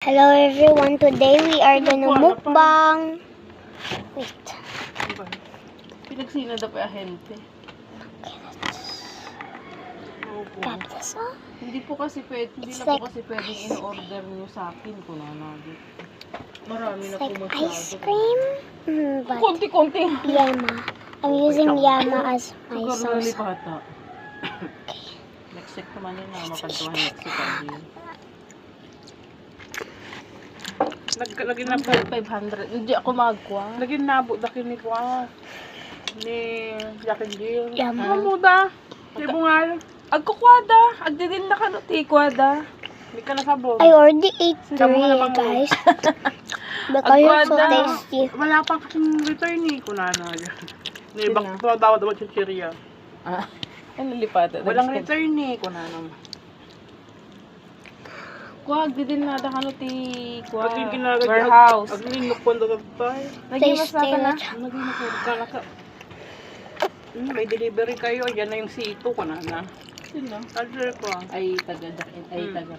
Hello everyone, today we are gonna mukbang. Wait. Pinagsina daw pa ahente. Grab this one. Hindi po kasi pwede, hindi It's na like po kasi pwedeng in-order niyo sa akin kung ano. Marami It's na po like masyado. ice cream. But Konti-konti. Yama. I'm using Yama as my Sugar na sauce. lipata. Next week naman yun na makantuhan next week hindi. Lagi na po. 500. Hindi ako magkuha. Lagi nabo dakin ni Kwa. Ni Yakin Jill. Yama. Muda. Di bungal. Agkukwada. Agdidin na ka no, tikwada. Hindi ka nasabog. I already ate Kamu na 3, bang- guys. Because it's so Agwada. tasty. Wala pa kasing return ni Kunana. Ni Sino? ibang daw daw chichirya. Ah. Ano lipata? Walang return ni Kunana. Kuwag, didin na da ka no, ti kuwag. Pag ginagad Warehouse. Ag linukwan daw tayo. Naging mas Tasty. nata na. Naging nakaka. May delivery kayo. Yan na yung C2 Kunana. Sino? Order ko. Ay, taga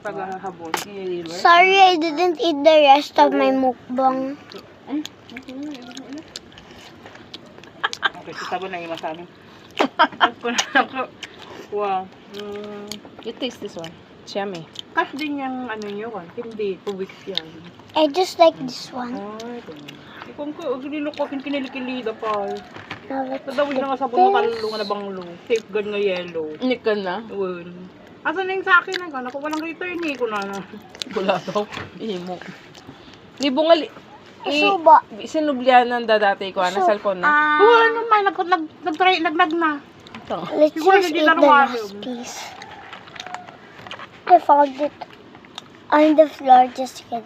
Paghahabol. Sorry, I didn't eat the rest of my mukbang. Okay, sisabo na yung sa amin. Kunana. Wow. You taste this one. Yummy. Cash din yung ano nyo kan. Hindi, 2 weeks yan. I just like this one. Ay, kung ko, ginilo ko, kinilikilida pa. Now let's Tadawin na nga dip sabon ng this. kalalo nga na banglo. Safeguard nga yellow. Hindi ka na. Well. Asa na yung sa akin na ako walang return eh, kunana. Wala daw. Ihimo. Ni bungali. Suba. Sinublianan da dati ko. Ano, cellphone na. Ano man, nag-nag na. Ito. Let's Siguro just hindi eat na the naman last yun. piece. I found it on the floor. Just kidding.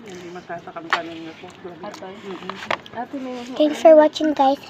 Hindi matasakang kanin nga po. Ate. Ate, may Thanks for watching, guys.